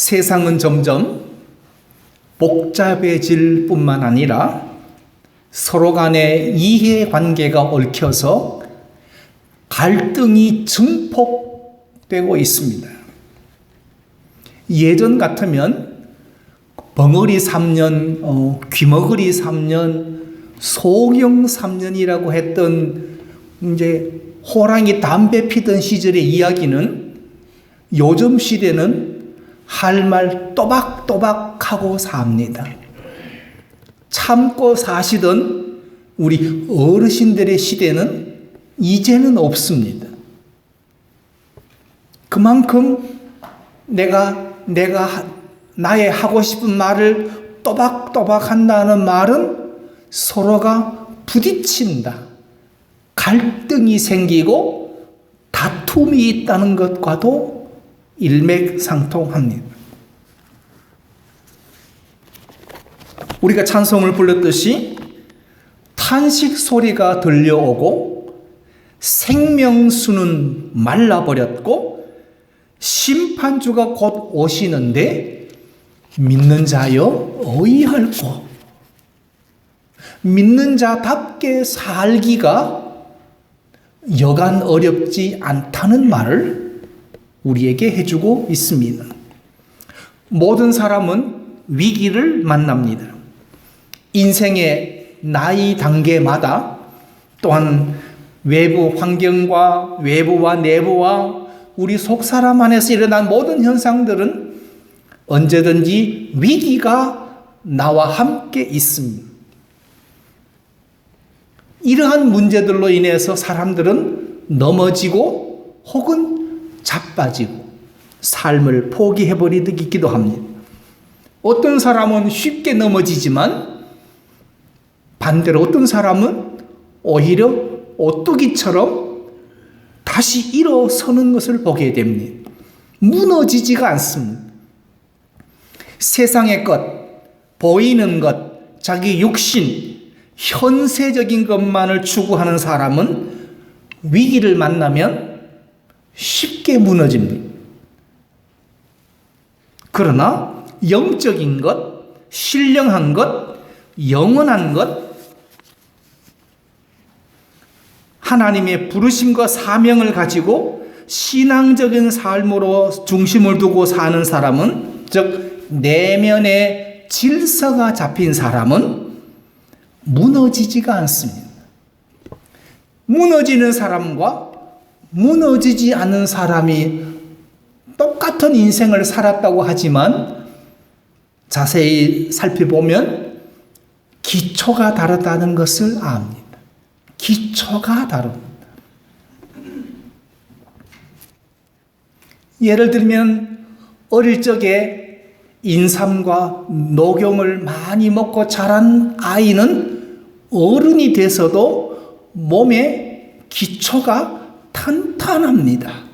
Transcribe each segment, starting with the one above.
세상은 점점 복잡해질 뿐만 아니라 서로 간의 이해관계가 얽혀서 갈등이 증폭되고 있습니다. 예전 같으면 벙어리 3년, 귀머거리 3년, 소경 3년이라고 했던 이제 호랑이 담배 피던 시절의 이야기는 요즘 시대는 할 말 또박또박 하고 삽니다. 참고 사시던 우리 어르신들의 시대는 이제는 없습니다. 그만큼 나의 하고 싶은 말을 또박또박 한다는 말은 서로가 부딪힌다. 갈등이 생기고 다툼이 있다는 것과도 일맥상통합니다. 우리가 찬송을 불렀듯이 탄식 소리가 들려오고 생명수는 말라버렸고 심판주가 곧 오시는데 믿는 자여 어이할꼬. 믿는 자답게 살기가 여간 어렵지 않다는 말을 우리에게 해주고 있습니다. 모든 사람은 위기를 만납니다. 인생의 나이 단계마다 또한 외부 환경과 외부와 내부와 우리 속사람 안에서 일어난 모든 현상들은 언제든지 위기가 나와 함께 있습니다. 이러한 문제들로 인해서 사람들은 넘어지고 혹은 자빠지고 삶을 포기해버리기도 합니다. 어떤 사람은 쉽게 넘어지지만 반대로 어떤 사람은 오히려 오뚜기처럼 다시 일어서는 것을 보게 됩니다. 무너지지가 않습니다. 세상의 것, 보이는 것, 자기 육신, 현세적인 것만을 추구하는 사람은 위기를 만나면 쉽게 무너집니다. 그러나 영적인 것, 신령한 것, 영원한 것, 하나님의 부르심과 사명을 가지고 신앙적인 삶으로 중심을 두고 사는 사람은, 즉 내면의 질서가 잡힌 사람은 무너지지가 않습니다. 무너지는 사람과 무너지지 않은 사람이 똑같은 인생을 살았다고 하지만 자세히 살펴보면 기초가 다르다는 것을 압니다. 기초가 다릅니다. 예를 들면 어릴 적에 인삼과 녹용을 많이 먹고 자란 아이는 어른이 돼서도 몸에 기초가 탄탄합니다.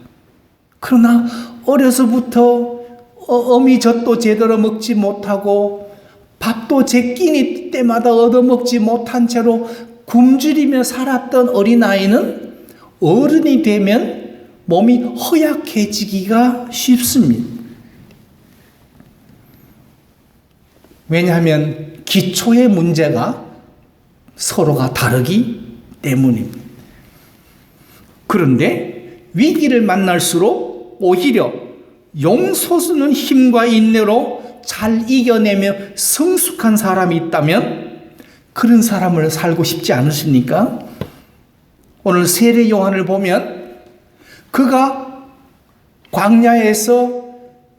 그러나 어려서부터 어미젖도 제대로 먹지 못하고 밥도 제 끼니 때마다 얻어먹지 못한 채로 굶주리며 살았던 어린아이는 어른이 되면 몸이 허약해지기가 쉽습니다. 왜냐하면 기초의 문제가 서로가 다르기 때문입니다. 그런데 위기를 만날수록 오히려 용서주는 힘과 인내로 잘 이겨내며 성숙한 사람이 있다면 그런 사람을 살고 싶지 않으십니까? 오늘 세례 요한을 보면 그가 광야에서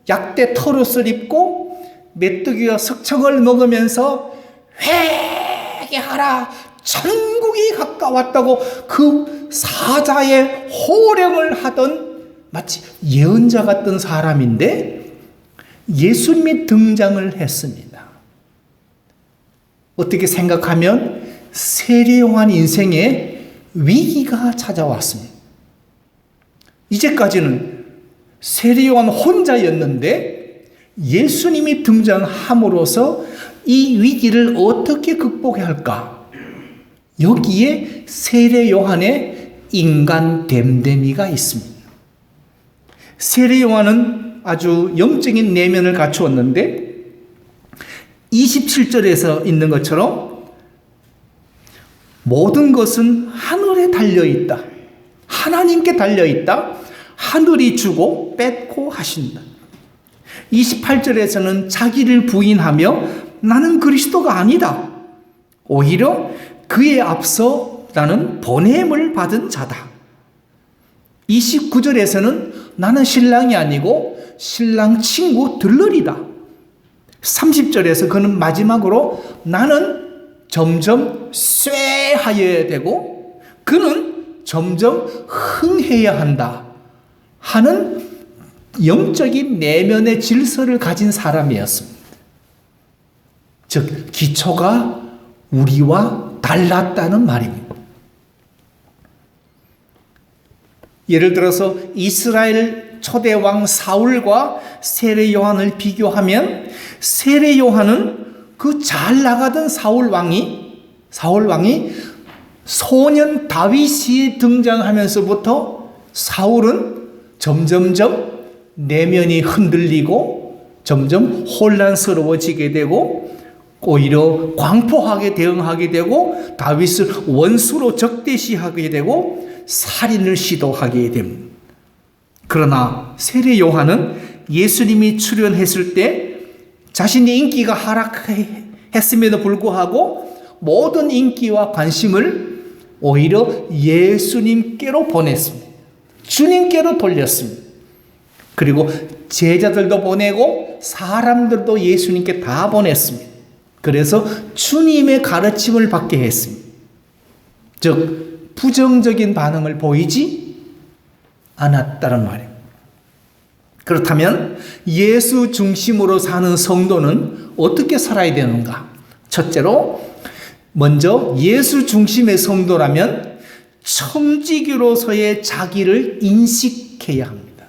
약대 털옷을 입고 메뚜기와 석청을 먹으면서 회개하라, 천국이 가까웠다고 그 사자의 호령을 하던 마치 예언자 같던 사람인데 예수님이 등장을 했습니다. 어떻게 생각하면 세례 요한 인생에 위기가 찾아왔습니다. 이제까지는 세례 요한 혼자였는데 예수님이 등장함으로써 이 위기를 어떻게 극복해야 할까? 여기에 세례 요한의 인간 됨됨이가 있습니다. 세례 요한은 아주 영적인 내면을 갖추었는데 27절에서 있는 것처럼 모든 것은 하늘에 달려있다. 하나님께 달려있다. 하늘이 주고 뺏고 하신다. 28절에서는 자기를 부인하며 나는 그리스도가 아니다. 오히려 그에 앞서 나는 보냄을 받은 자다. 29절에서는 나는 신랑이 아니고 신랑 친구 들러리다. 30절에서 그는 마지막으로 나는 점점 쇠하여야 되고 그는 점점 흥해야 한다 하는 영적인 내면의 질서를 가진 사람이었습니다. 즉 기초가 우리와 달랐다는 말입니다. 예를 들어서 이스라엘 초대 왕 사울과 세례 요한을 비교하면 세례 요한은 그 잘 나가던 사울 왕이 소년 다윗이 등장하면서부터 사울은 점점점 내면이 흔들리고 점점 혼란스러워지게 되고 오히려 광포하게 대응하게 되고 다윗을 원수로 적대시하게 되고 살인을 시도하게 됩니다. 그러나 세례 요한은 예수님이 출현했을 때 자신의 인기가 하락했음에도 불구하고 모든 인기와 관심을 오히려 예수님께로 보냈습니다. 주님께로 돌렸습니다. 그리고 제자들도 보내고 사람들도 예수님께 다 보냈습니다. 그래서 주님의 가르침을 받게 했습니다. 즉 부정적인 반응을 보이지 않았다는 말입니다. 그렇다면 예수 중심으로 사는 성도는 어떻게 살아야 되는가? 첫째로 먼저 예수 중심의 성도라면 청지기로서의 자기를 인식해야 합니다.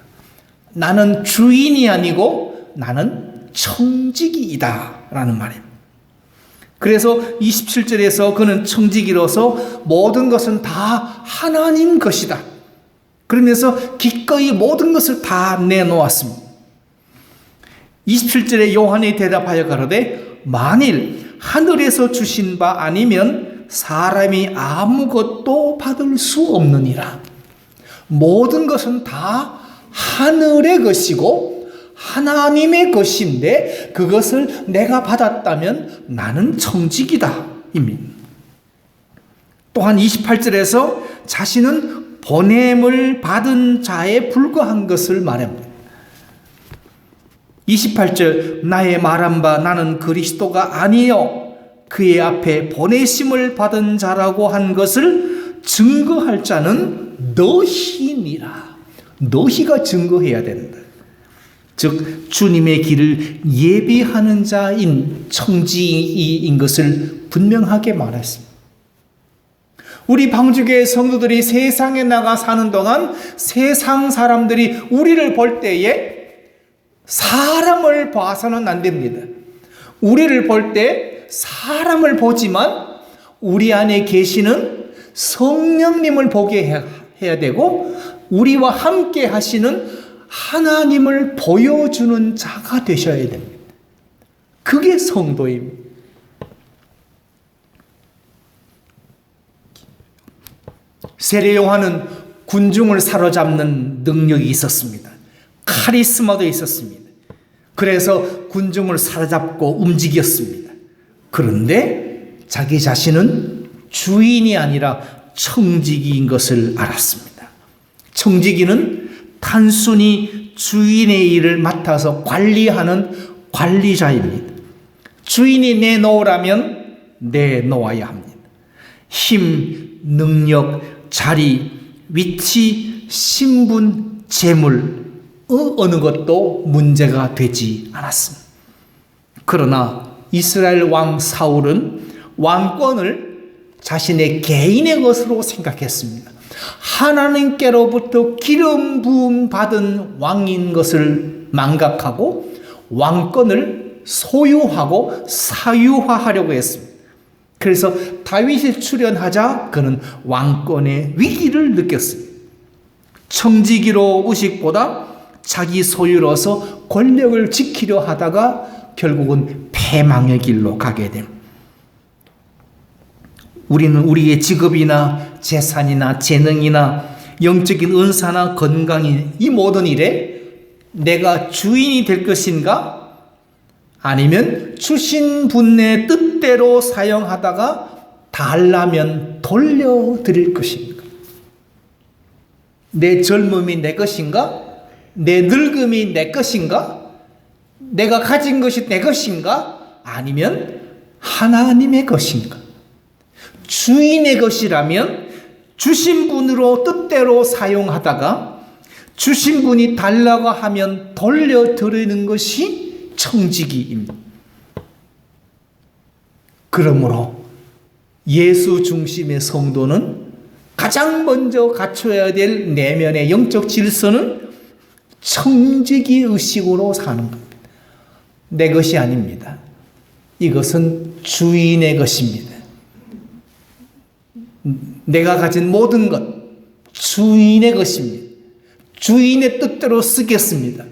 나는 주인이 아니고 나는 청지기이다 라는 말입니다. 그래서 27절에서 그는 청지기로서 모든 것은 다 하나님 것이다. 그러면서 기꺼이 모든 것을 다 내놓았습니다. 27절에 요한이 대답하여 가로되 만일 하늘에서 주신 바 아니면 사람이 아무것도 받을 수 없느니라. 모든 것은 다 하늘의 것이고 하나님의 것인데 그것을 내가 받았다면 나는 청지기다. 입니다. 또한 28절에서 자신은 보냄을 받은 자에 불과한 것을 말합니다. 28절 나의 말한 바 나는 그리스도가 아니요 그의 앞에 보내심을 받은 자라고 한 것을 증거할 자는 너희니라. 너희가 증거해야 된다. 즉 주님의 길을 예비하는 자인 청지기인 것을 분명하게 말했습니다. 우리 방주교회 성도들이 세상에 나가 사는 동안 세상 사람들이 우리를 볼 때에 사람을 봐서는 안 됩니다. 우리를 볼 때 사람을 보지만 우리 안에 계시는 성령님을 보게 해야 되고 우리와 함께 하시는 하나님을 보여주는 자가 되셔야 됩니다. 그게 성도입니다. 세례 요한은 군중을 사로잡는 능력이 있었습니다. 카리스마도 있었습니다. 그래서 군중을 사로잡고 움직였습니다. 그런데 자기 자신은 주인이 아니라 청지기인 것을 알았습니다. 청지기는 단순히 주인의 일을 맡아서 관리하는 관리자입니다. 주인이 내놓으라면 내놓아야 합니다. 힘, 능력, 자리, 위치, 신분, 재물 어느 것도 문제가 되지 않았습니다. 그러나 이스라엘 왕 사울은 왕권을 자신의 개인의 것으로 생각했습니다. 하나님께로부터 기름 부음 받은 왕인 것을 망각하고 왕권을 소유하고 사유화하려고 했습니다. 그래서 다윗이 출현하자 그는 왕권의 위기를 느꼈습니다. 청지기로 의식보다 자기 소유로서 권력을 지키려 하다가 결국은 패망의 길로 가게 됩니다. 우리는 우리의 직업이나 재산이나 재능이나 영적인 은사나 건강인 이 모든 일에 내가 주인이 될 것인가? 아니면 주신 분의 뜻대로 사용하다가 달라면 돌려드릴 것인가? 내 젊음이 내 것인가? 내 늙음이 내 것인가? 내가 가진 것이 내 것인가? 아니면 하나님의 것인가? 주인의 것이라면 주신 분으로 뜻대로 사용하다가 주신 분이 달라고 하면 돌려드리는 것이 청지기입니다. 그러므로 예수 중심의 성도는 가장 먼저 갖춰야 될 내면의 영적 질서는 청지기 의식으로 사는 겁니다. 내 것이 아닙니다. 이것은 주인의 것입니다. 내가 가진 모든 것 주인의 것입니다. 주인의 뜻대로 쓰겠습니다.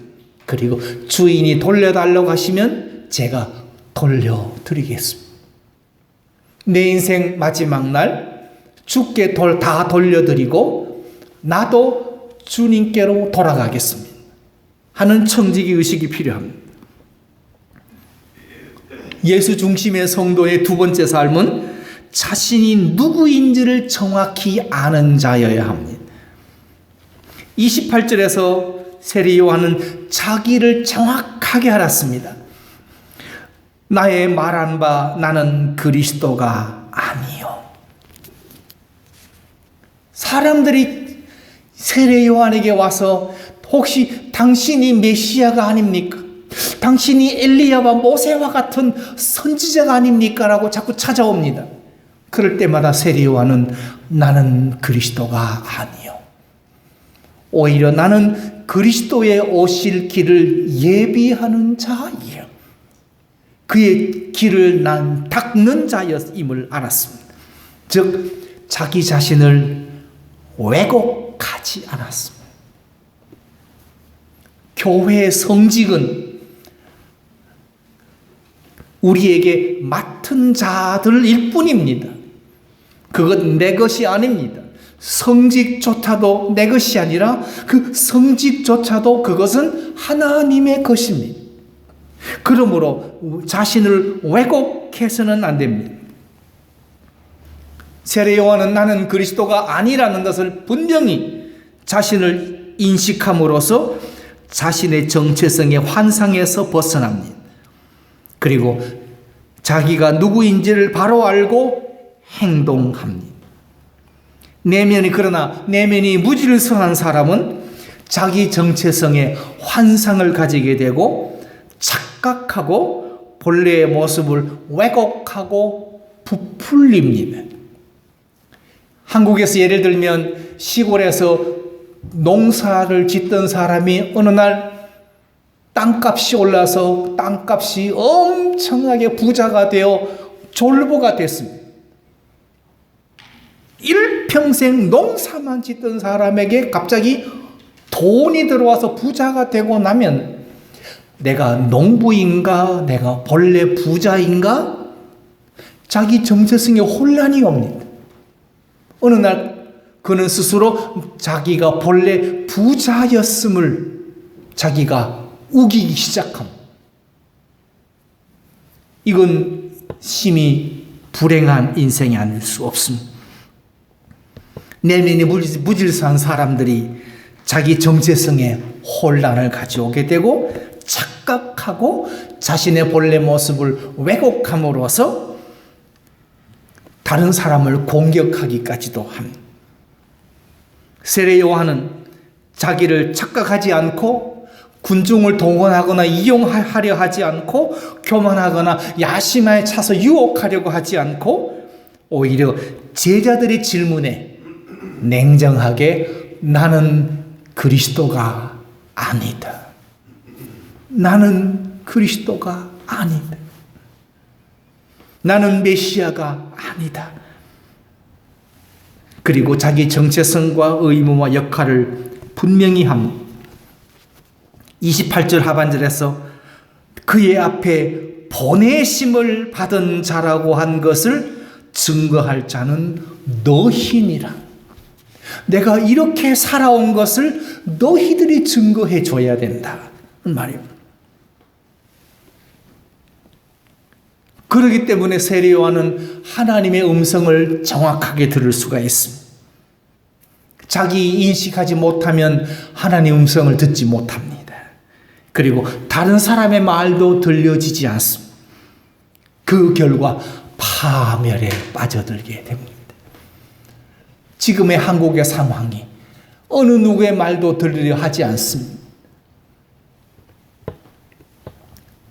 그리고 주인이 돌려달라고 하시면 제가 돌려드리겠습니다. 내 인생 마지막 날 주께 다 돌려드리고 나도 주님께로 돌아가겠습니다 하는 청지기 의식이 필요합니다. 예수 중심의 성도의 두 번째 삶은 자신이 누구인지를 정확히 아는 자여야 합니다. 28절에서 세례 요한은 자기를 정확하게 알았습니다. 나의 말한 바 나는 그리스도가 아니요. 사람들이 세례 요한에게 와서 혹시 당신이 메시아가 아닙니까? 당신이 엘리야와 모세와 같은 선지자가 아닙니까? 라고 자꾸 찾아옵니다. 그럴 때마다 세례 요한은 나는 그리스도가 아니요. 오히려 나는 그리스도의 오실 길을 예비하는 자이요. 그의 길을 난 닦는 자였음을 알았습니다. 즉 자기 자신을 왜곡하지 않았습니다. 교회의 성직은 우리에게 맡은 자들일 뿐입니다. 그건 내 것이 아닙니다. 성직조차도 내 것이 아니라 그 성직조차도 그것은 하나님의 것입니다. 그러므로 자신을 왜곡해서는 안 됩니다. 세례 요한은 나는 그리스도가 아니라는 것을 분명히 자신을 인식함으로써 자신의 정체성의 환상에서 벗어납니다. 그리고 자기가 누구인지를 바로 알고 행동합니다. 그러나 내면이 무질서한 사람은 자기 정체성의 환상을 가지게 되고 착각하고 본래의 모습을 왜곡하고 부풀립니다. 한국에서 예를 들면 시골에서 농사를 짓던 사람이 어느 날 땅값이 올라서 땅값이 엄청나게 부자가 되어 졸부가 됐습니다. 일평생 농사만 짓던 사람에게 갑자기 돈이 들어와서 부자가 되고 나면 내가 농부인가? 내가 본래 부자인가? 자기 정체성에 혼란이 옵니다. 어느 날 그는 스스로 자기가 본래 부자였음을 자기가 우기기 시작합니다. 이건 심히 불행한 인생이 아닐 수 없습니다. 내면이 무질서한 사람들이 자기 정체성에 혼란을 가져오게 되고 착각하고 자신의 본래 모습을 왜곡함으로써 다른 사람을 공격하기까지도 합니다. 세례 요한은 자기를 착각하지 않고 군중을 동원하거나 이용하려 하지 않고 교만하거나 야심에 차서 유혹하려고 하지 않고 오히려 제자들의 질문에 냉정하게 나는 그리스도가 아니다. 나는 그리스도가 아니다. 나는 메시아가 아니다. 그리고 자기 정체성과 의무와 역할을 분명히 합니다. 28절 하반절에서 그의 앞에 보내심을 받은 자라고 한 것을 증거할 자는 너희니라. 내가 이렇게 살아온 것을 너희들이 증거해 줘야 된다 말이에요. 그렇기 때문에 세례 요한은 하나님의 음성을 정확하게 들을 수가 있습니다. 자기 인식하지 못하면 하나님의 음성을 듣지 못합니다. 그리고 다른 사람의 말도 들려지지 않습니다. 그 결과 파멸에 빠져들게 됩니다. 지금의 한국의 상황이 어느 누구의 말도 들으려 하지 않습니다.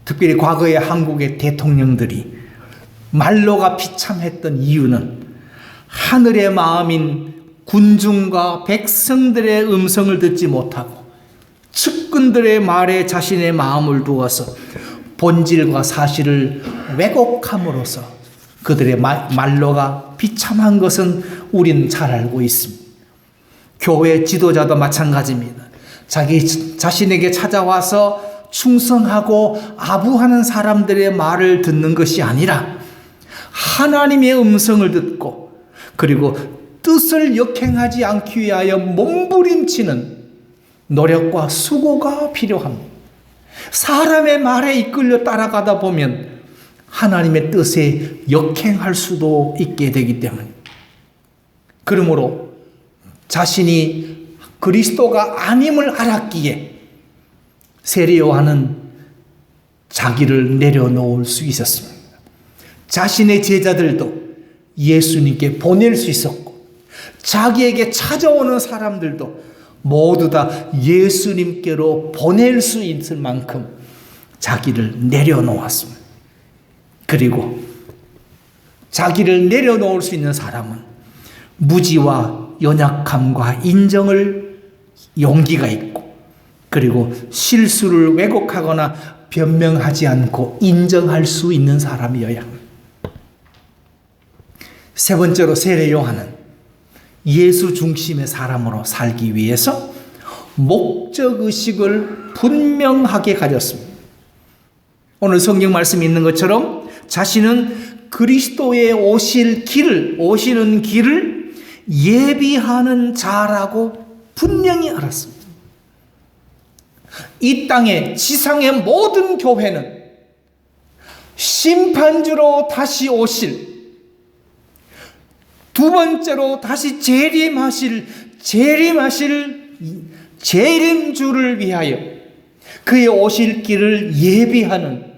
특별히 과거의 한국의 대통령들이 말로가 비참했던 이유는 하늘의 마음인 군중과 백성들의 음성을 듣지 못하고 측근들의 말에 자신의 마음을 두어서 본질과 사실을 왜곡함으로써 그들의 말로가 비참한 것은 우리는 잘 알고 있습니다. 교회 지도자도 마찬가지입니다. 자기 자신에게 찾아와서 충성하고 아부하는 사람들의 말을 듣는 것이 아니라 하나님의 음성을 듣고 그리고 뜻을 역행하지 않기 위하여 몸부림치는 노력과 수고가 필요합니다. 사람의 말에 이끌려 따라가다 보면 하나님의 뜻에 역행할 수도 있게 되기 때문입니다. 그러므로 자신이 그리스도가 아님을 알았기에 세례 요한은 자기를 내려놓을 수 있었습니다. 자신의 제자들도 예수님께 보낼 수 있었고 자기에게 찾아오는 사람들도 모두 다 예수님께로 보낼 수 있을 만큼 자기를 내려놓았습니다. 그리고 자기를 내려놓을 수 있는 사람은 무지와 연약함과 인정을 용기가 있고 그리고 실수를 왜곡하거나 변명하지 않고 인정할 수 있는 사람이어야 합니다. 세 번째로 세례 요한은 예수 중심의 사람으로 살기 위해서 목적의식을 분명하게 가졌습니다. 오늘 성경 말씀이 있는 것처럼 자신은 그리스도의 오시는 길을 예비하는 자라고 분명히 알았습니다. 이 땅의 지상의 모든 교회는 심판주로 다시 오실 두 번째로 다시 재림주를 위하여 그의 오실 길을 예비하는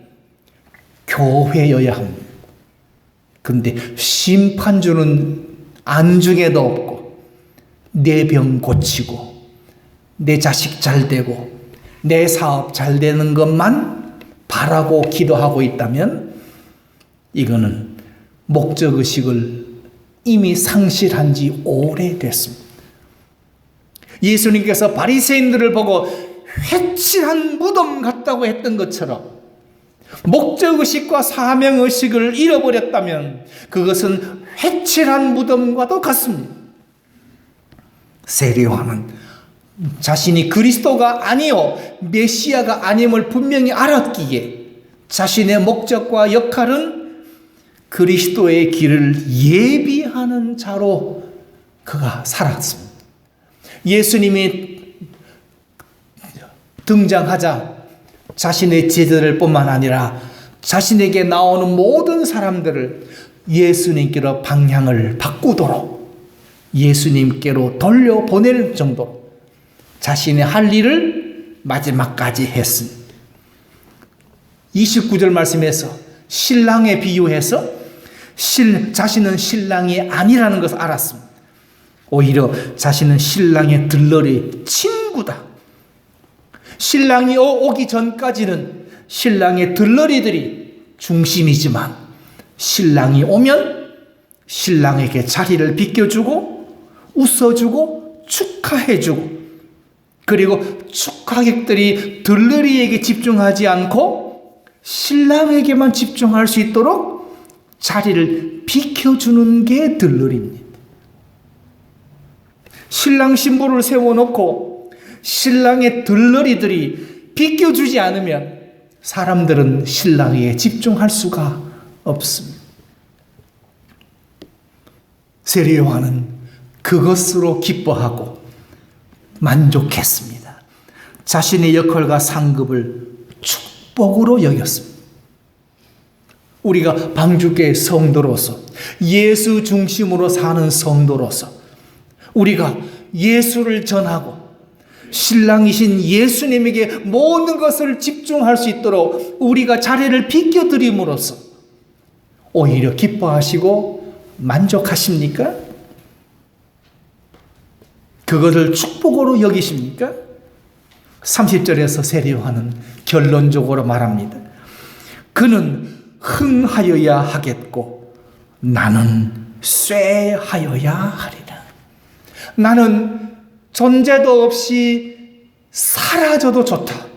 교회여야 합니다. 그런데 심판주는 안중에도 없고 내 병 고치고 내 자식 잘 되고 내 사업 잘 되는 것만 바라고 기도하고 있다면 이거는 목적의식을 이미 상실한 지 오래됐습니다. 예수님께서 바리새인들을 보고 회칠한 무덤 같다고 했던 것처럼 목적의식과 사명의식을 잃어버렸다면 그것은 회칠한 무덤과도 같습니다. 세례 요한은 자신이 그리스도가 아니요 메시아가 아님을 분명히 알았기에 자신의 목적과 역할은 그리스도의 길을 예비하는 자로 그가 살았습니다. 예수님이 등장하자 자신의 제자들 뿐만 아니라 자신에게 나오는 모든 사람들을 예수님께로 방향을 바꾸도록 예수님께로 돌려보낼 정도로 자신의 할 일을 마지막까지 했습니다. 29절 말씀에서 신랑에 비유해서 자신은 신랑이 아니라는 것을 알았습니다. 오히려 자신은 신랑의 들러리 친구다. 신랑이 오기 전까지는 신랑의 들러리들이 중심이지만 신랑이 오면 신랑에게 자리를 비켜주고 웃어주고 축하해주고 그리고 축하객들이 들러리에게 집중하지 않고 신랑에게만 집중할 수 있도록 자리를 비켜주는 게 들러리입니다. 신랑 신부를 세워놓고 신랑의 들러리들이 비껴주지 않으면 사람들은 신랑에게 집중할 수가 없습니다. 세례 요한은 그것으로 기뻐하고 만족했습니다. 자신의 역할과 상급을 축복으로 여겼습니다. 우리가 방주교회 성도로서, 예수 중심으로 사는 성도로서 우리가 예수를 전하고 신랑이신 예수님에게 모든 것을 집중할 수 있도록 우리가 자리를 비켜드림으로써 오히려 기뻐하시고 만족하십니까? 그것을 축복으로 여기십니까? 30절에서 세례 요한은 결론적으로 말합니다. 그는 흥하여야 하겠고 나는 쇠하여야 하리라. 나는 존재도 없이 사라져도 좋다.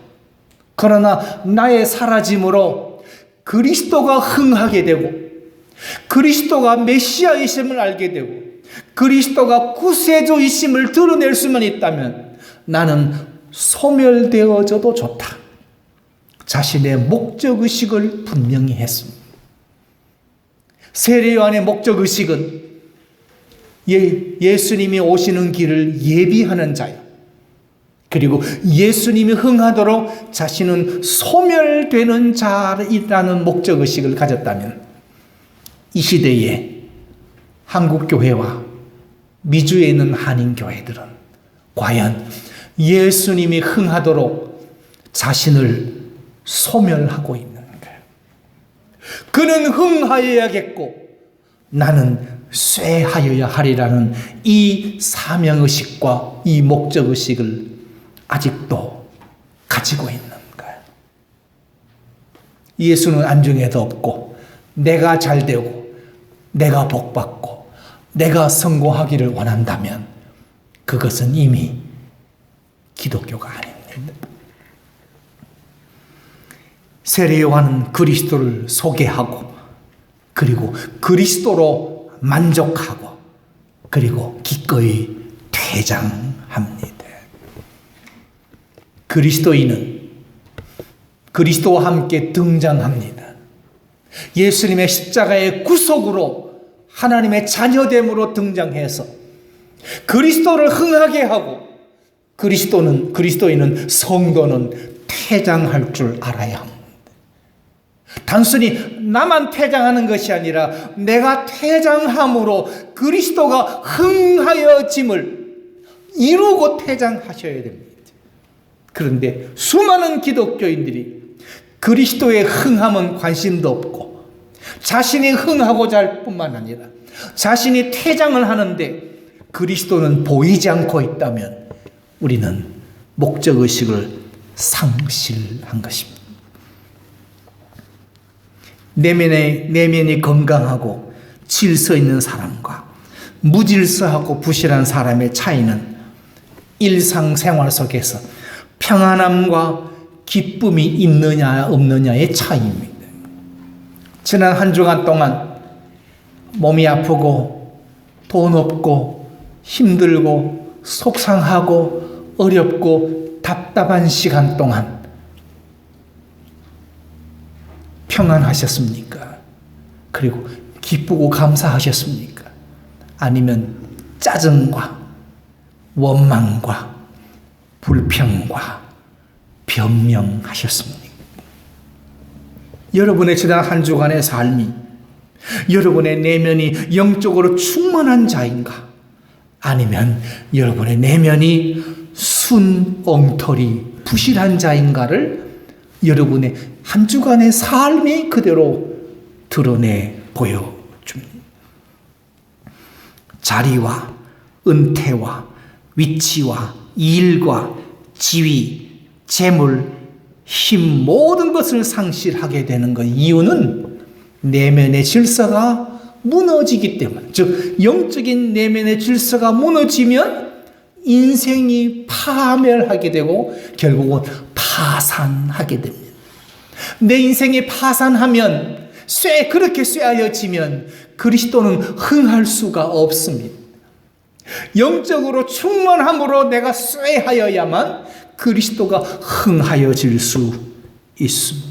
그러나 나의 사라짐으로 그리스도가 흥하게 되고 그리스도가 메시아이심을 알게 되고 그리스도가 구세주이심을 드러낼 수만 있다면 나는 소멸되어져도 좋다. 자신의 목적의식을 분명히 했습니다. 세례 요한의 목적의식은 예수님이 오시는 길을 예비하는 자요. 그리고 예수님이 흥하도록 자신은 소멸되는 자이라는 목적의식을 가졌다면 이 시대에 한국교회와 미주에 있는 한인교회들은 과연 예수님이 흥하도록 자신을 소멸하고 있는가요? 그는 흥하여야겠고 나는 쇠하여야 하리라는 이 사명의식과 이 목적의식을 아직도 가지고 있는가요? 예수는 안중에도 없고 내가 잘되고 내가 복받고 내가 성공하기를 원한다면 그것은 이미 기독교가 아닙니다. 세례 요한은 그리스도를 소개하고 그리고 그리스도로 만족하고 그리고 기꺼이 퇴장합니다. 그리스도인은 그리스도와 함께 등장합니다. 예수님의 십자가의 구속으로 하나님의 자녀됨으로 등장해서 그리스도를 흥하게 하고 그리스도인은 성도는 퇴장할 줄 알아야 합니다. 단순히 나만 퇴장하는 것이 아니라 내가 퇴장함으로 그리스도가 흥하여짐을 이루고 퇴장하셔야 됩니다. 그런데 수많은 기독교인들이 그리스도의 흥함은 관심도 없고 자신이 흥하고자 할 뿐만 아니라 자신이 퇴장을 하는데 그리스도는 보이지 않고 있다면 우리는 목적의식을 상실한 것입니다. 내면이 건강하고 질서 있는 사람과 무질서하고 부실한 사람의 차이는 일상생활 속에서 평안함과 기쁨이 있느냐 없느냐의 차이입니다. 지난 한 주간 동안 몸이 아프고 돈 없고 힘들고 속상하고 어렵고 답답한 시간 동안 평안하셨습니까? 그리고 기쁘고 감사하셨습니까? 아니면 짜증과 원망과 불평과 변명하셨습니까? 여러분의 지난 한 주간의 삶이 여러분의 내면이 영적으로 충만한 자인가? 아니면 여러분의 내면이 순 엉터리 부실한 자인가를 여러분의 한 주간의 삶이 그대로 드러내 보여줍니다. 자리와 은퇴와 위치와 일과 지위, 재물, 힘 모든 것을 상실하게 되는 것 이유는 내면의 질서가 무너지기 때문. 즉 영적인 내면의 질서가 무너지면 인생이 파멸하게 되고 결국은 파산하게 됩니다. 내 인생이 파산하면 그렇게 쇠하여지면 그리스도는 흥할 수가 없습니다. 영적으로 충만함으로 내가 쇠하여야만 그리스도가 흥하여질 수 있습니다.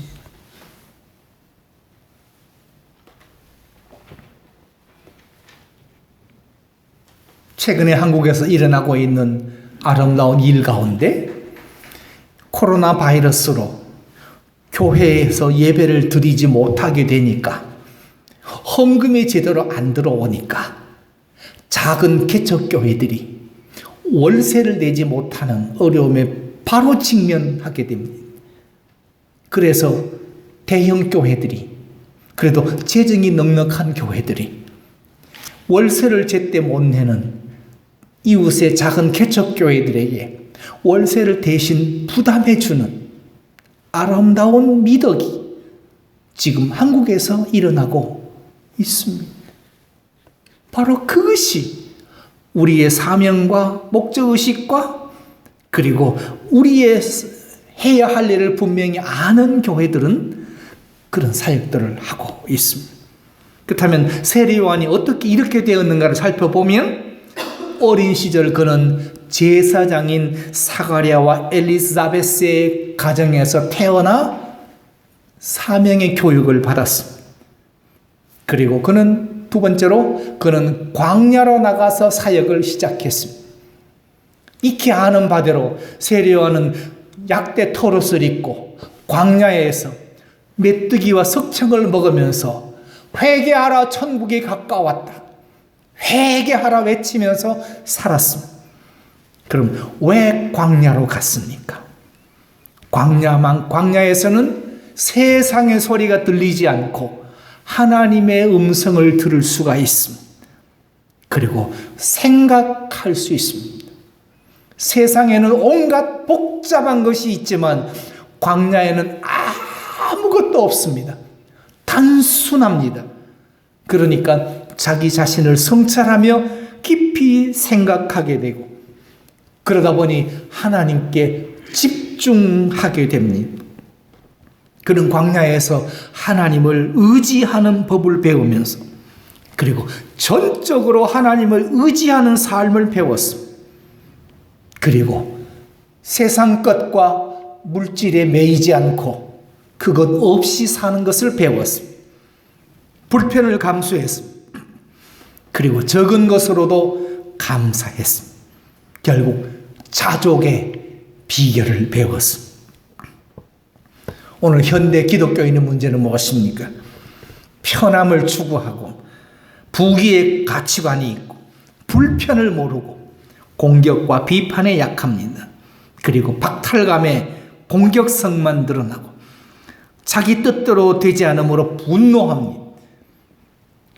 최근에 한국에서 일어나고 있는 아름다운 일 가운데 코로나 바이러스로 교회에서 예배를 드리지 못하게 되니까 헌금이 제대로 안 들어오니까 작은 개척교회들이 월세를 내지 못하는 어려움에 바로 직면하게 됩니다. 그래서 대형 교회들이, 그래도 재정이 넉넉한 교회들이 월세를 제때 못 내는 이웃의 작은 개척교회들에게 월세를 대신 부담해주는 아름다운 미덕이 지금 한국에서 일어나고 있습니다. 바로 그것이 우리의 사명과 목적의식과 그리고 우리의 해야 할 일을 분명히 아는 교회들은 그런 사역들을 하고 있습니다. 그렇다면 세례 요한이 어떻게 이렇게 되었는가를 살펴보면 어린 시절 그는 제사장인 사가랴와 엘리사벳의 가정에서 태어나 사명의 교육을 받았습니다. 그리고 그는 두 번째로 그는 광야로 나가서 사역을 시작했습니다. 익히 아는 바대로 세례 요한은 약대 털옷을 입고 광야에서 메뚜기와 석청을 먹으면서 회개하라 천국이 가까웠다, 회개하라 외치면서 살았습니다. 그럼 왜 광야로 갔습니까? 광야에서는 세상의 소리가 들리지 않고 하나님의 음성을 들을 수가 있습니다. 그리고 생각할 수 있습니다. 세상에는 온갖 복잡한 것이 있지만 광야에는 아무것도 없습니다. 단순합니다. 그러니까 자기 자신을 성찰하며 깊이 생각하게 되고 그러다 보니 하나님께 집중하게 됩니다. 그런 광야에서 하나님을 의지하는 법을 배우면서 그리고 전적으로 하나님을 의지하는 삶을 배웠습니다. 그리고 세상 것과 물질에 매이지 않고 그것 없이 사는 것을 배웠습니다. 불편을 감수했습니다. 그리고 적은 것으로도 감사했습니다. 결국 자족의 비결을 배웠습니다. 오늘 현대 기독교인의 문제는 무엇입니까? 편함을 추구하고 부귀의 가치관이 있고 불편을 모르고 공격과 비판에 약합니다. 그리고 박탈감에 공격성만 드러나고 자기 뜻대로 되지 않으므로 분노합니다.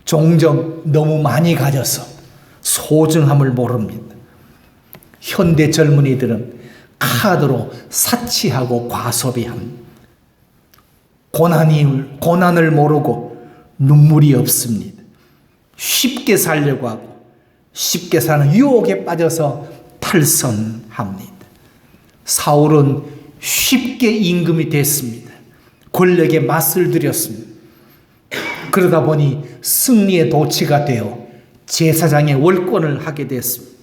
종종 너무 많이 가져서 소중함을 모릅니다. 현대 젊은이들은 카드로 사치하고 과소비합니다. 고난을 모르고 눈물이 없습니다. 쉽게 살려고 하고 쉽게 사는 유혹에 빠져서 탈선합니다. 사울은 쉽게 임금이 됐습니다. 권력에 맞설 들였습니다. 그러다 보니 승리의 도치가 되어 제사장의 월권을 하게 됐습니다.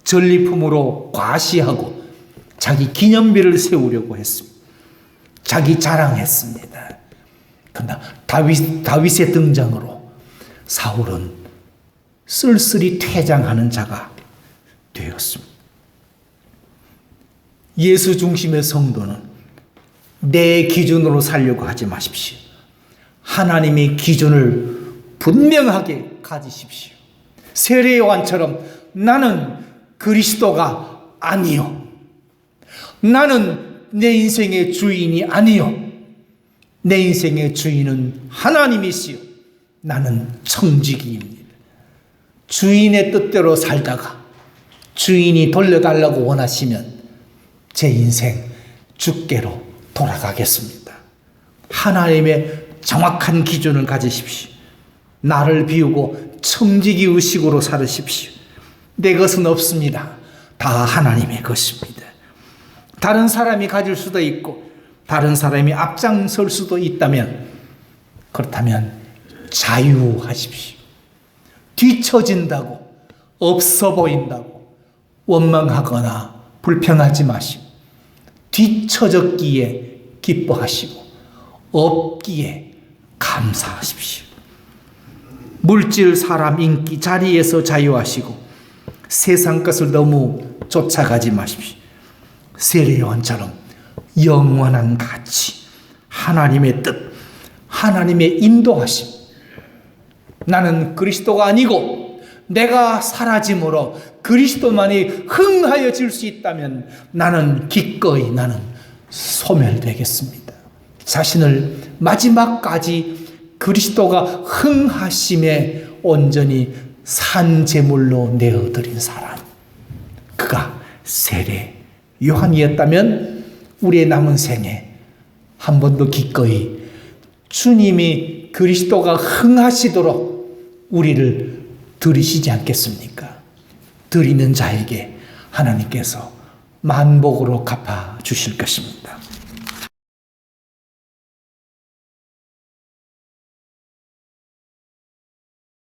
전리품으로 과시하고 자기 기념비를 세우려고 했습니다. 자기 자랑했습니다. 그러나 다윗의 등장으로 사울은 쓸쓸히 퇴장하는 자가 되었습니다. 예수 중심의 성도는 내 기준으로 살려고 하지 마십시오. 하나님의 기준을 분명하게 가지십시오. 세례 요한처럼 나는 그리스도가 아니요, 나는 내 인생의 주인이 아니요, 내 인생의 주인은 하나님이시요, 나는 청지기입니다. 주인의 뜻대로 살다가 주인이 돌려달라고 원하시면 제 인생 주께로 돌아가겠습니다. 하나님의 정확한 기준을 가지십시오. 나를 비우고 청지기 의식으로 살으십시오. 내 것은 없습니다. 다 하나님의 것입니다. 다른 사람이 가질 수도 있고 다른 사람이 앞장설 수도 있다면, 그렇다면 자유하십시오. 뒤처진다고, 없어 보인다고 원망하거나 불평하지 마시고 뒤처졌기에 기뻐하시고 없기에 감사하십시오. 물질, 사람, 인기, 자리에서 자유하시고 세상 것을 너무 쫓아가지 마십시오. 세례 요한처럼 영원한 가치, 하나님의 뜻, 하나님의 인도하심. 나는 그리스도가 아니고 내가 사라짐으로 그리스도만이 흥하여질 수 있다면 나는 기꺼이 나는 소멸되겠습니다. 자신을 마지막까지 그리스도가 흥하심에 온전히 산 제물로 내어드린 사람, 그가 세례 요한이었다면 우리의 남은 생에 한 번 더 기꺼이 주님이 그리스도가 흥하시도록 우리를 드리시지 않겠습니까? 드리는 자에게 하나님께서 만복으로 갚아 주실 것입니다.